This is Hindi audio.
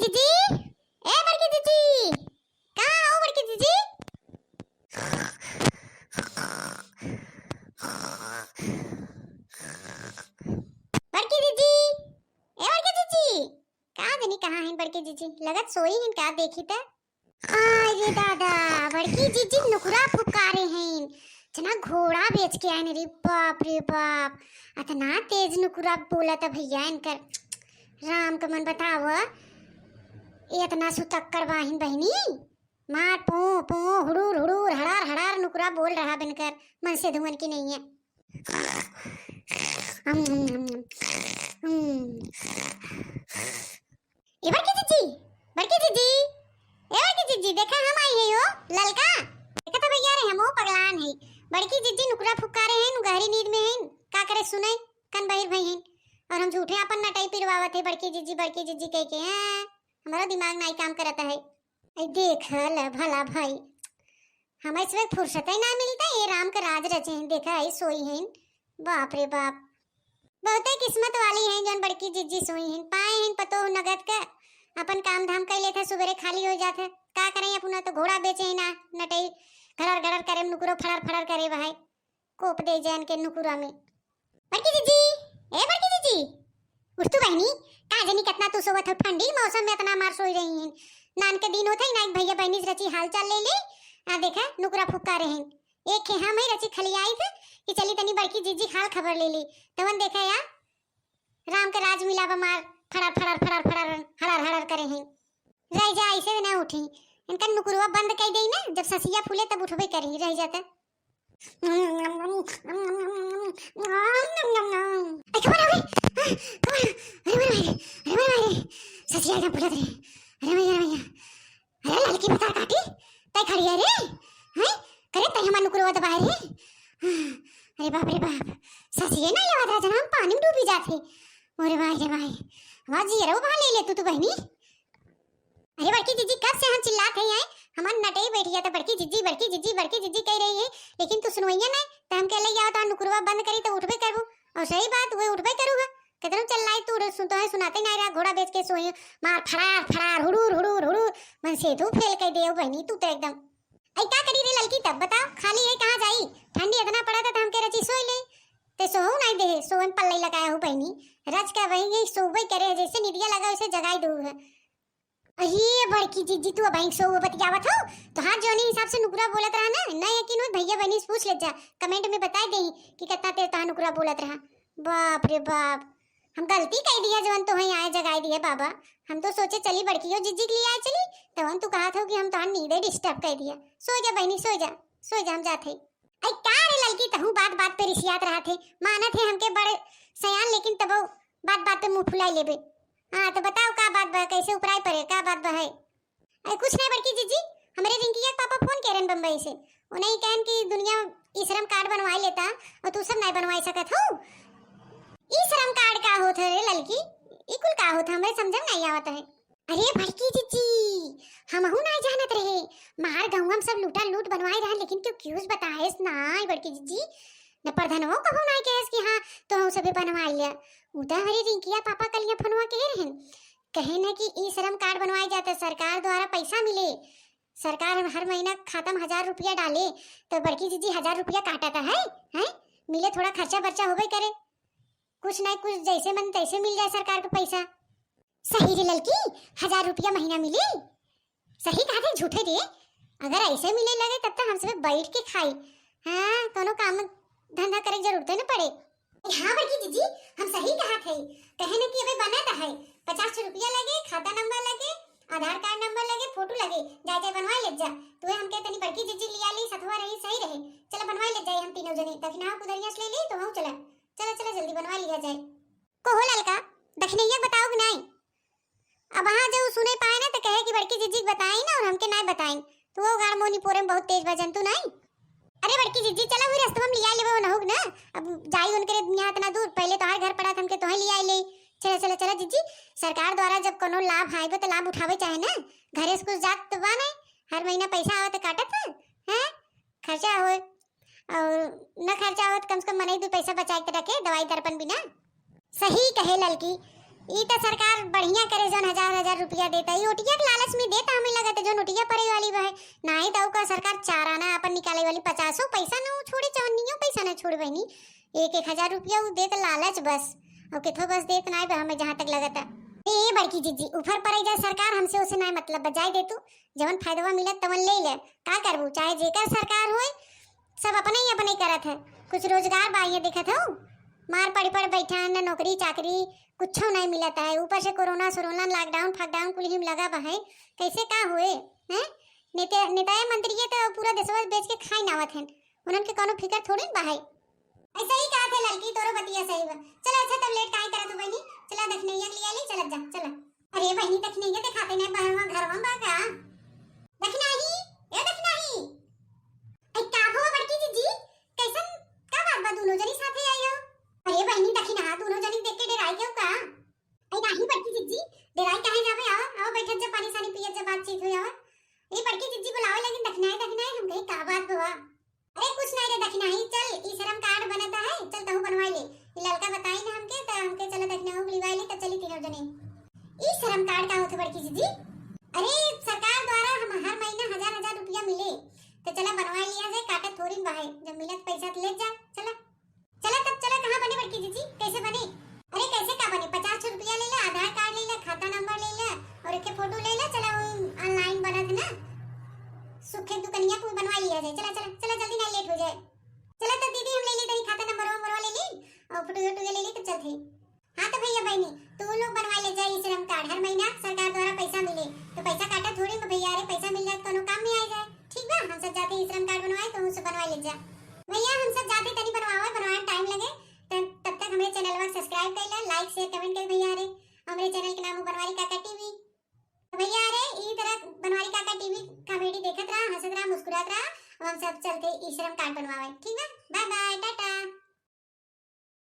जीजी, ए बड़की जीजी, कहाँ हो बड़की जीजी? बड़की जीजी, ए बड़की जीजी, कहाँ जनी कहाँ है बड़की जीजी? लगत सोई हैं का देखी त? अरे दादा, बड़की जीजी नुकरा फुकारे हैं। जना घोड़ा बेच के आए रे बाप रे बाप। अतना तेज नुकरा बोला था भैया इनकर। राम का मन बताव, ये इतना सुतक्कर वाहिन बहनी। मार पो पो हुड़ूर हुड़ूर हड़ार हड़ार नुकरा बोल रहा बनकर, मन से धुआं की नहीं है। ये बड़की जीजी, बड़की जीजी, ए बड़की जीजी, देखा हम आई है यो ललका। देखा तो भैया रे हम पगलान है। बड़की जीजी नुकरा फुकारे हैं, गहरी नींद में हैं। का करे सुने कन बहिर भई हैं और हम झूठे अपन नटाई पिरवावत है बड़की जीजी कह के। हैं हमारा दिमाग नहीं काम करता है। ऐ देख ल भला भाई, हमें इस वक्त फुर्सत ही ना मिलता। ये राम का राज रचे हैं, देखा है सोई हैं। बाप रे बाप, बहुत ही किस्मत वाली हैं जौन बड़की जीजी सोई हैं। पाए हैं पतो नगद का, अपन काम धाम कर लेते सुबेरे खाली हो जाते। का करें अपना तो घोड़ा बेचे ही ना नटई घड़र घड़र करे नुकुरो फड़र फड़र करे भाई। कोप दे जान के नुकुरा में। बड़की जीजी, ए बड़की जीजी, उठ तू बहनी। का जनी कितना तू सोवत हो? ठंडी मौसम में इतना मार सोई रही हैं। नान के दिन होते ही ना भैया बहनी से रची हाल चाल ले ले। आ देखा नुकरा फुक्का रहे हैं। एक है हम ही रची खली आई थे कि चली तनी बड़की जीजी हाल खबर ले ली। तवन देखा यार राम के राज मिला बमार फड़र फड़र फड़र फड़र हड़र हड़र करे हैं। रह जा ऐसे ना उठी, इनका नुकुरवा बंद कर देई ना, जब ससिया फूले तब उठबे करी। रह जाता ससिया एकदम फुलत रहे। अरे भैया भैया, अरे लड़की बता काटी तय खड़ी है रे। हैं करे तय हम नुकुरवा दबाए रे। अरे बाप रे बाप, ससिए ना ये वादा जना हम पानी में डूबी जाते। अरे भाई रे भाई, आवाज ये रो वहां ले ले तू बहनी। अरे बड़की जीजी कब से हम चिल्लाते हैं, हमार नटई बैठ गया था बड़की जीजी कह रही है, लेकिन तू सुनवैया नहीं। तो हम कहले या तो नुकुरवा बंद करी तो उठबे करबू। और सही बात वो उठबे करूंगा। कितना चल रहा है तू सुनतो है सुनाते नहीं रहा। घोड़ा बेच के सोई मार फड़ार फड़ार हुड़ूर हुड़ूर हुड़ूर मन से तू फेल कह दे बहनी। तू तो एकदम आई का करी रे लड़की? तब बताओ खाली है कहां जाई? ठंडी इतना पड़ा था हम के रची सोई ले ते सोहू नहीं दे। सोवन पल्ले लगाया हो बहनी, रज का वही सोबे करे जैसे निदिया लगा वैसे जगाई दू है। अरे बड़की जीजी तू अब सो बतियावत हो तो हाथ जोनी हिसाब से नुकरा बोलत रहा ना। नहीं यकीन हो भैया बहनी से पूछ ले जा, कमेंट में बता दे कि कितना तेज ता नुकरा बोलत रहा। बाप रे बाप, हम गलती कह दिया जवन तो वहीं आए जगाई दिए बाबा। हम तो सोचे चली बड़की हो जीजी के लिए आए चली, तवन तू कहा था कि हम तो नींद डिस्टर्ब कर दिया। सो जा बहनी सो जा हम जाते। आई का रे लड़की तहू बात बात पे रिसियात रहा थे। मानत है हमके बड़े सयान, लेकिन तब बात बात पे मुंह फुलाई लेबे। हाँ तो बताओ का बात बा, कैसे उपराय पड़े का बात बा है? अरे कुछ नहीं बड़की जीजी, हमारे रिंकी के पापा फोन कह रहे बम्बई से। उन्हें कहन कि दुनिया ई श्रम कार्ड बनवाई लेता और तू सब नहीं बनवाई सकत हो। ई श्रम कार्ड का होता रे लड़की? ई कुल का होता हमें समझ नहीं आवत है। अरे बड़की जीजी हमहू नहीं जानत रहे। मार गांव हम सब लूटा लूट बनवाई रहा, लेकिन तू क्यों बताएस ना बड़की जीजी? न प्रधानवो कहो नहीं कहेस कि हाँ तो हम सभी बनवा लिया। उदा हरी रिंकिया पापा कलिया फनवा कह रहे हैं, कहे ना कि ई श्रम कार्ड बनवाए जाते सरकार द्वारा पैसा मिले। सरकार हर महीना खाता में 1000 रुपया डाले तो बड़की जीजी 1000 रुपया काटा है। हैं मिले थोड़ा खर्चा बर्चा होबे करे, कुछ नहीं कुछ जैसे मन तैसे मिल जाए सरकार का पैसा। सही रे लड़की, 1000 रुपया महीना मिले? सही कहा थे झूठे रे? अगर ऐसे मिले लगे तब तक हम सब बैठ के खाई। हाँ दोनों काम धंधा करे जरूरत है ना पड़े। हाँ बड़की जीजी हम सही कहा थे, कहे ना कि अबे बनाता है 50 रुपया लगे, खाता नंबर लगे, आधार कार्ड नंबर लगे, फोटो लगे, जाए बनवा ले जा। तू हमके तनी बड़की जीजी लिया ली सतवा रही सही रहे। चला बनवा ले जाए हम तीनों जने। दखना कुदरिया से ले ली तो हम चला चला जल्दी बनवा लिया जाए। को हो ललका दखनैया बताओ कि नहीं? अब वहां जो सुने पाए ना तो कहे कि बड़की जीजी बताई ना और हमके नहीं बताई। तो वो हारमोनी पोरे में बहुत तेज भजन तू नहीं। अरे बड़की जीजी चला हुई रास्ते में लिया लेबो ना होग ना। अब जाई उनके यहाँ इतना दूर, पहले तो हर घर पड़ा था हमके तो लिया ले। चला चला चला जीजी, सरकार द्वारा जब कोनो लाभ आएबे तो लाभ उठावे चाहे ना। घरे से कुछ जात तो बा नहीं, हर महीना पैसा आवत काटत है खर्चा होए और न खर्चा आवत कम से कम मने भी पैसा बचा के रखे दवाई दर्पण बिना। सही कहे ललकी, ई तो सरकार बढ़िया करे जोन हजार हजार रुपया देता ई ओटिया के लालच में देता हमें लगता जो नोटिया पड़े वाली बा है नाही तो का सरकार चाराना अपन निकाले वाली 50 पैसा ना छोड़े चौनियो पैसा ना छोड़ बहनी 1,000 रुपया उ देत लालच बस और केथो बस देत ना बा हमें जहां तक लगता ए बड़की जीजी ऊपर पड़े जाए सरकार हमसे उसे ना मतलब बजाय दे तू जवन फायदा मिलत तवन ले ले का करबू चाहे जेकर सरकार होए सब अपने ही करत है कुछ रोजगार बाइये देखत हो मार पड़ी पड़ बैठा न नौकरी चाकरी कुछ नहीं मिलता है ऊपर से कोरोना सोरोना लॉकडाउन फॉकडाउन कुल ही लगा बा है कैसे का हुए हैं नेता मंत्री तो पूरा देशवा बेच के खाई नावत हैं उनन के कोनो फिकर थोड़ी बा है ऐसा ही कहा थे लड़की तोरो बतिया सही बा चला अच्छा तब लेट काहे करत हो बहनी चला दखनैया के लिए ले चल जा चला अरे बहनी दखनैया दिखाते नहीं बहवा घरवा बा का दखनाही ए दखनाही ए का हो बड़की जीजी कैसन का बात बा दोनों जनी साथे आई हो अरे बहनी दखी ना दोनों जनी देख के डराई क्यों का ए नाही बड़की जीजी डराई काहे जावे आओ बैठत जा पानी सानी पियत जा बातचीत हो आवा ए बड़की जीजी बुलावे लेकिन दखनाई हम कहीं का बात बा अरे कुछ नहीं रे दखनाही चल ई श्रम कार्ड बनता है चल तहु बनवाई ले ई लड़का बताई ना हमके चलो दखनाऊ बुलवाई ले तब चली तीनों जने ई श्रम कार्ड का होते बड़की जीजी अरे सरकार द्वारा हम हर महीना हजार रुपया मिले तो चला बनवाई लिया जाए काटा थोड़ी बाहे जब मिलत पैसा तो ले जा चला चला तब चला कहां बने बड़की जीजी कैसे बने अरे कैसे का बने 50 रुपया ले ले आधार कार्ड ले ले खाता नंबर ले ले और एक फोटो ले ले चला ऑनलाइन बनत ना सुखे दुकनिया को बनवा लिया जाए चला चला चला जल्दी ना लेट हो जाए चला तो दीदी हम ले ले तनी खाता नंबर ले ली और फोटो ले ली तो चलते हां तो भैया बहनी तू लोग बनवा ले जाए श्रम कार्ड हर महीना सरकार द्वारा पैसा मिले तो पैसा काटा थोड़ी में भैया रे पैसा मिल जाए तो कोनो काम में आ जाए ठीक बा हम सब जाते श्रम कार्ड बनवाए तो उसे बनवा ले जा भैया हम सब जाते तनी बनवाए टाइम लगे तब तक हमारे चैनल को सब्सक्राइब कर ले लाइक शेयर कमेंट कर भैया रे हमारे चैनल के नाम है बनवारी काका टीवी भैया रे ई तरह बनवारी काका टीवी कॉमेडी देखत रहा हंसत रहा मुस्कुरात रहा और हम सब चलते ई श्रम कार्ड बनवावे ठीक है बाय बाय।